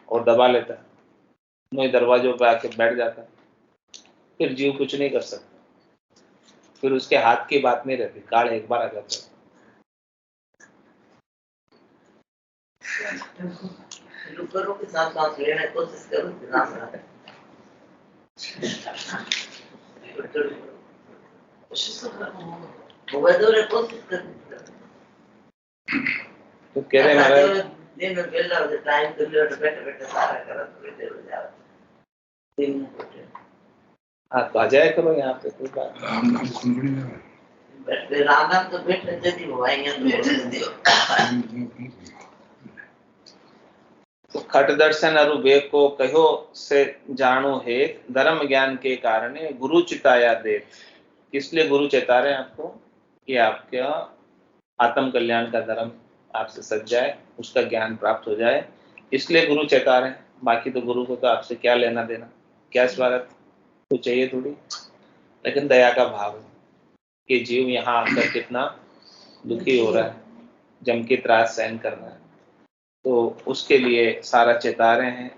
और दबा लेता है, नए दरवाजों पे आके बैठ जाता है, फिर जीव कुछ नहीं कर सकता, फिर उसके हाथ की बात नहीं रहती, काल एक बार आ जाता है। करो के साथ सांस लेने की कोशिश करो, राम राम कोशिश कर। तो कह रहे महाराज दिन में बेला हो टाइम तो ले बैठे बैठे सारा करा तो बेटे हो जाओ दिन में। हाँ तो आ जाया करो यहाँ पे, कोई बात राम नाम सुन बैठे राम नाम तो बैठे जल्दी भवाएंगे तो खट दर्शन अरु वेग को कहो से जानो है, धर्म ज्ञान के कारण गुरु चिताया दे। इसलिए गुरु चेता रहे हैं आपको कि आपका आत्म कल्याण का धर्म आपसे सज जाए, उसका ज्ञान प्राप्त हो जाए, इसलिए गुरु चेता रहे हैं। बाकी तो गुरु को तो आपसे क्या लेना देना, क्या स्वागत तो चाहिए थोड़ी, लेकिन दया का भाव है कि जीव यहाँ आकर कितना दुखी हो रहा है, जम के त्रास सहन कर रहा है, तो उसके लिए सारा चेता रहे हैं।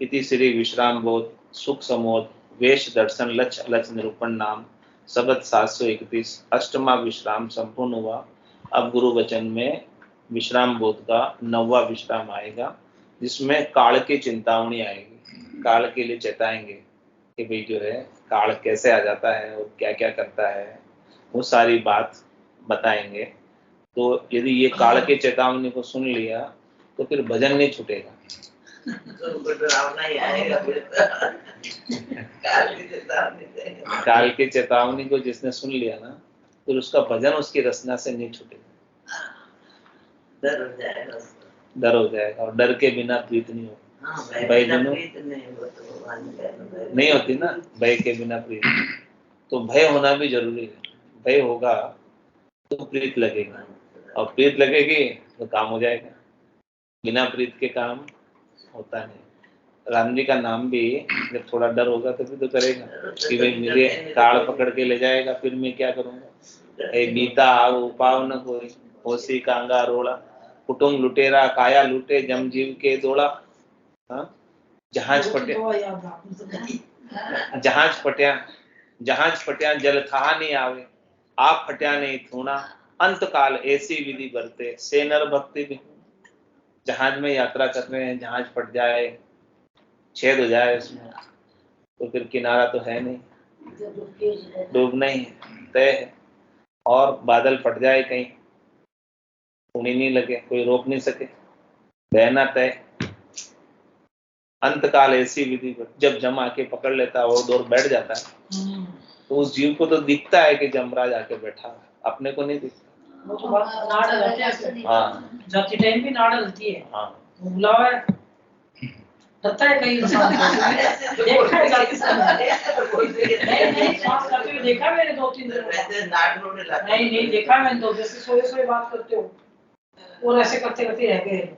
इति श्री विश्राम बोध सुख समोद वेश दर्शन लक्ष्य अलच निरूपण नाम शब्द 731 अष्टमा विश्राम संपूर्ण हुआ। अब गुरु वचन में विश्राम बोध का 9वां विश्राम आएगा, जिसमें काल की चिंतावनी आएगी। काल के लिए चेताएंगे कि भाई जो है काल कैसे आ जाता है और क्या क्या करता है, वो सारी बात बताएंगे। तो यदि ये काल की चेतावनी को सुन लिया तो फिर भजन नहीं छूटेगा। काल की चेतावनी को जिसने सुन लिया ना, फिर उसका भजन उसकी रचना से नहीं छूटेगा, डर हो जाएगा और डर के बिना प्रीत नहीं होती। भय नहीं होती ना, भय के बिना प्रीत। तो भय होना भी जरूरी है, भय होगा तो प्रीत लगेगा, और प्रीत लगेगी तो काम हो जाएगा। बिना प्रीत के काम होता नहीं। राम जी का नाम भी जब थोड़ा डर होगा तभी तो करेगा कि भाई मुझे काल पकड़ के ले जाएगा, फिर मैं क्या करूंगा। ए बीता उपाव न कोई होसी कांगा रोड़ा, कुटुंब लुटेरा काया लूटे जम जीव के दौड़ा। जहाज फटिया जल था नहीं आवे, आप फटिया नहीं थूना, अंत काल ऐसी विधि बरते से नर भक्ति भी। जहाज में यात्रा कर रहे हैं, जहाज फट जाए, छेद हो जाए उसमें, तो फिर किनारा तो है नहीं, डूबना ही तय है। और बादल फट जाए कहीं, उन्हीं नहीं लगे, कोई रोक नहीं सके, बहना तय। अंतकाल ऐसी विधि, जब जम आके पकड़ लेता है और दौड़ बैठ जाता है, तो उस जीव को तो दिखता है कि जमराज आके बैठा है, अपने को नहीं दिखता। वो तो बात नाड़ रहते हैं। हाँ, जाती टाइम भी नाड़ रहती है। हाँ, बुलावा है, रहता है कई इंसान देखा है जाती समय। नहीं सांस करते हुए देखा मैंने 2-3 दिन। नहीं देखा मैंने, तो जैसे सोए बात करते हो और ऐसे करते करते रह गए।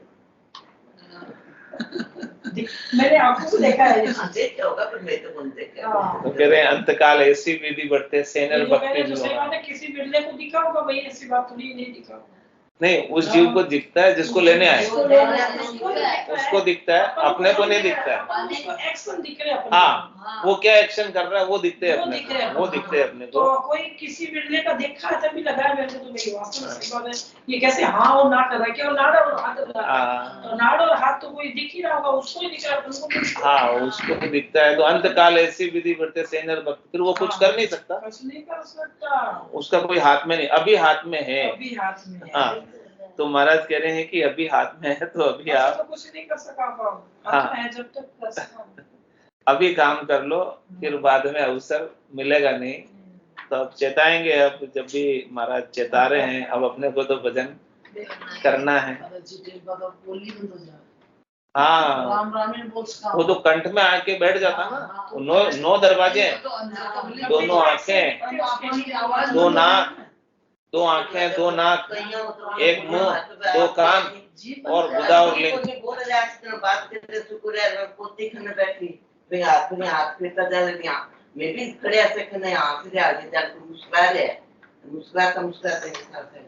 मैंने आंखों से देखा है। तो कह रहे हैं अंतकाल ऐसी विधि बढ़ते सेनर भक्ति जो किसी बिरले को दिखा होगा भाई, ऐसी बात थोड़ी नहीं दिखा। नहीं, उस जीव को दिखता है जिसको लेने आए, उसको दिखता है, अपने को नहीं दिखता है। एक्शन दिख रहे हैं। हाँ, वो क्या एक्शन कर रहा है वो दिखते हैं अपने को, वो दिखते हैं अपने को। तो कोई किसी बिरले का देखा है तभी लगाया मेरे को, तो मेरी वास्तव में सही बात है। ये कैसे हाँ और ना कर रहा है, क्या नाड़ और हाथ कर रहा है, तो नाड़ और हाथ तो कोई दिख ही रहा होगा, उसको ही दिख रहा है, उनको हाँ उसको दिखता है। तो अंतकाल ऐसी विधि बढ़ते सेनर भक्त, फिर वो कुछ कर नहीं सकता, कुछ नहीं कर सकता, उसका कोई हाथ में नहीं, अभी हाथ में है, अभी हाथ में है। हाँ, तो महाराज कह रहे हैं कि अभी हाथ में है, तो अभी आप तो कुछ नहीं कर सका। हाँ, है जब तक कर सका। अभी काम कर लो, फिर बाद में अवसर मिलेगा नहीं। तो अब चेताएंगे, अब जब भी महाराज चेता रहे हैं, अब अपने को तो भजन करना है। हाँ, वो तो कंठ में आके बैठ जाता ना। नौ दरवाजे, दोनों आंखें, दो नाक, दो आंखें, दो नाक, एक मुंह, दो कान और गुदा और लिंग। बात करते शुक्र है पोती खाने बैठी वे हाथ में हाथ फेरता जा रही है। मैं भी खड़े ऐसे खने आंख से आगे जाकर मुस्कुरा रहे, मुस्कुराते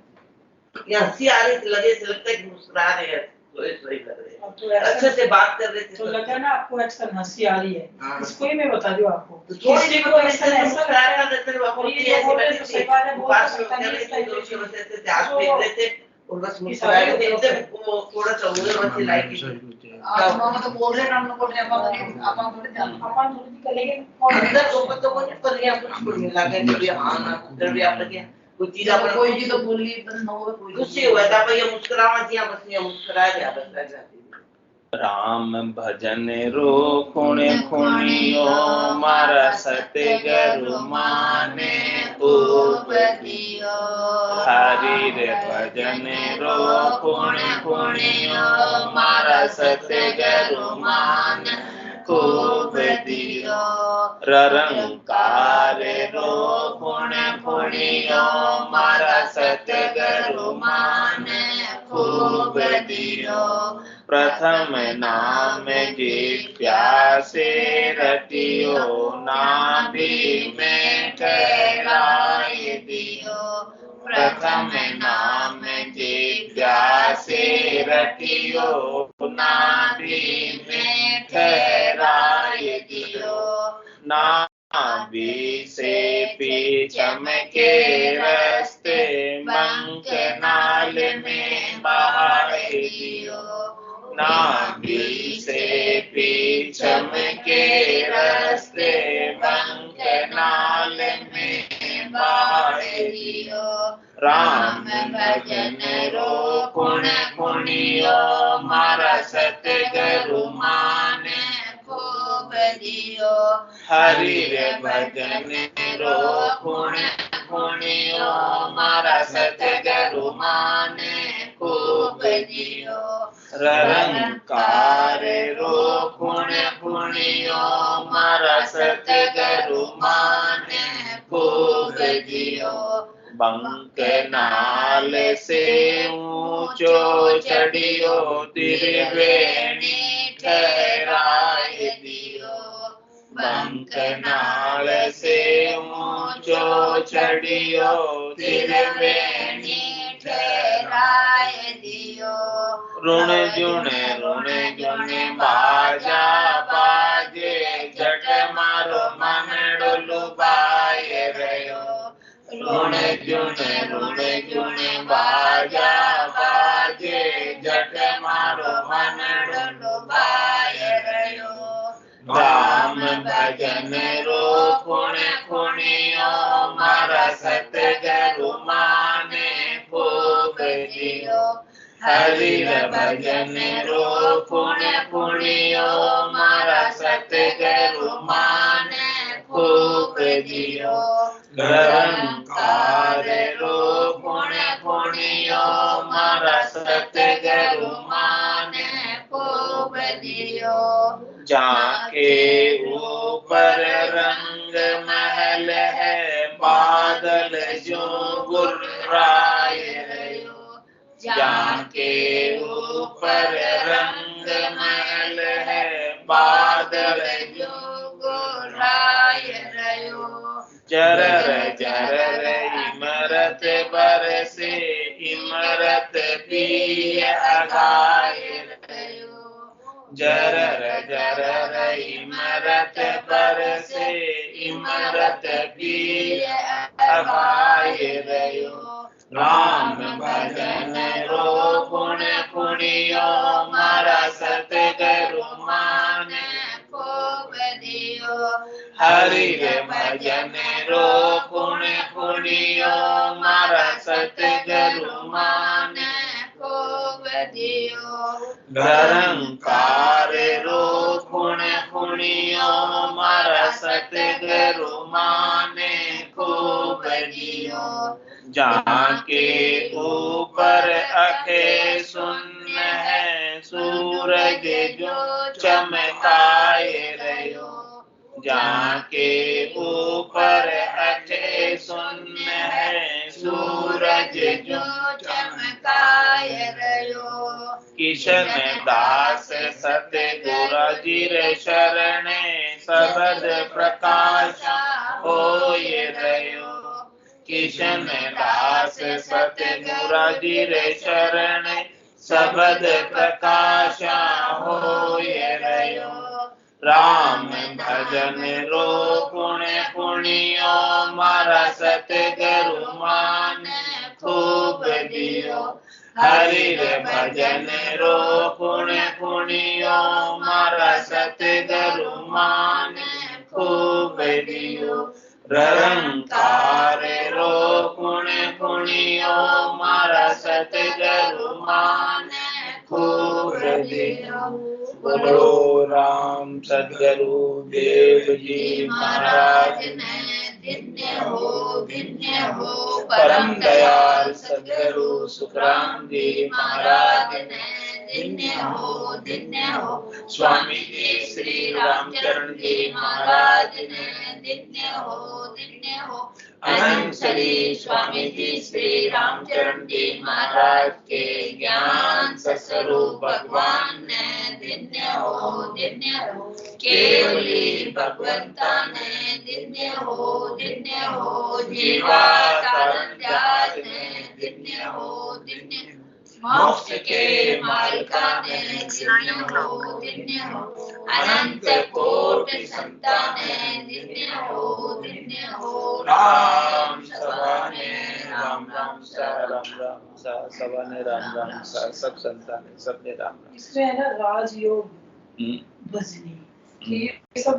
ये हंसी आ रही थी, लगे से लगता है कि मुस्कुरा रहे हैं, तो लग रहे हैं, तो अच्छे से बात कर रहे थे। तो लगा ना आपको एक्शन हंसी आ रही है। हाँ। इसको ही मैं बता दूं आपको, तो किसी को एक्शन ऐसा मुस्कुरा रहा था, तेरे बापू की ऐसे बैठी थी, पास में कर रहे थे, दो से बस ऐसे हाथ फेर रहे थे और बस मुस्कुरा रहे थे। एकदम वो थोड़ा सा उधर वैसे लाइक आप मामा तो बोल रहे हैं, हम लोग बोल रहे हैं, अपन थोड़ी करेंगे। अंदर तो कुछ पर यहाँ कुछ नहीं लगा कि भी हाँ ना उधर भी आप लगे कोई चीज अपन कोई चीज तो बोली पर न हो कोई खुशी हुआ था भाई, ये मुस्कुरावा दिया बस, ये मुस्कुरा दिया बस लग जाती। राम भजन रो खुणे खुणियो मारा सत्य गुरु माने खूब दियो। हरि रे भजन रो खुणे खुणियो मारा सत्य गुरु माने खूब दियो। ररंकार रो खुणे खुणियो मारा सत्य गुरु माने खूब दियो। प्रथम नाम जिज्ञासे रटियो नाभि में ठहराए दियो। प्रथम नाम जिज्ञासे रटियो नाभि में ठहराए दियो। नाभि से पीछम के रास्ते बंक नाल में बहाए दियो। नाभि से पीछम के रास्ते बंक नाल में बहाए दियो। राम भजन रो खुण खुणियो मारा सत्य गुरु माने खूब दियो। हरि रे भजन रो खुण खुणियो मारा सत्य गुरु माने खूब दियो। ररंकार रो खुण खुणियो मारा सत्य गुरु माने खूब दियो। बंक नाल से ऊंचो चढ़ियो त्रिवेणी ठहराए दियो। बंक नाल से ऊंचो चढ़ियो त्रिवेणी ठहराए दियो। ऋण जुण बाजा बाजे जट मारो मन डुलुबाए रयो। ऋण जुण बाजा बाजे जट मारो मन डुलुबाए रयो। राम भजन रो खुण खुणियो मारा सत्य गुरु माने खूब दियो। हरि भजन रो खुण खुणियो मारा सत्य गुरु माने खूब दियो। रंकार रो खुण खुणियो मारा सत्य गुरु माने खूब दियो। जाके ऊपर रंग महल है बादल जो गुर्राए रयो। जाके ऊपर रंग महल है बादल जो गुर्राए रयो। जरर जरर इमरत बरसे इमरत पिय अगाए रयो। जरर जरर इमरत बरसे इमरत पिय अगाए रयो। राम भजन रो खुण खुणियो मारा सत्य गुरु माने खूब दियो। हरि भजन रो खुण खुणियो मारा सत्य गुरु माने खूब दियो। रंकार रो खुण खुण पुण्यो मारा सतगुरु माने खूब दियो। जहाँ के ऊपर अखे सुन्न है सूरज जो चमकाए रहो। जहाँ के ऊपर अखे सुन्न है सूरज जो चमकाए रहो। किशन दास सतगुरु जीर शरणे सबद प्रकाश होए रहो। किशन दास सतगुरु जीर शरणे सबद प्रकाश होए रहो। राम भजन रो गुण पुण्यो मारा सतगुरु मान खूब दियो। हरि भजन रो गुण पुण्यो मारा सतगुरु मान खूब दियो। निरंकार रो गुण पुण्यो मारा सतगुरु मान खूब दियो। बोलो राम सतगुरु देव जी महाराज ने धन्य हो परम दयाल सतगुरु सुखराम जी महाराज ने धन्य हो स्वामी जी श्री रामचरण जी महाराज ने धन्य हो अनंत श्री स्वामी जी श्री रामचरण जी महाराज के ज्ञान स्वरूप भगवान ने धन्य हो केवली भगवंता ने धन्य हो जीवा कारण ने धन्य हो मोक्ष के मालिका ने धन्य हो अनंत कोटि संतान धन्य हो राम सवाने राम राम सा सवाने राम सा सब संतान सबने राम। इसमें है ना राजयोग भजनी, कि ये सब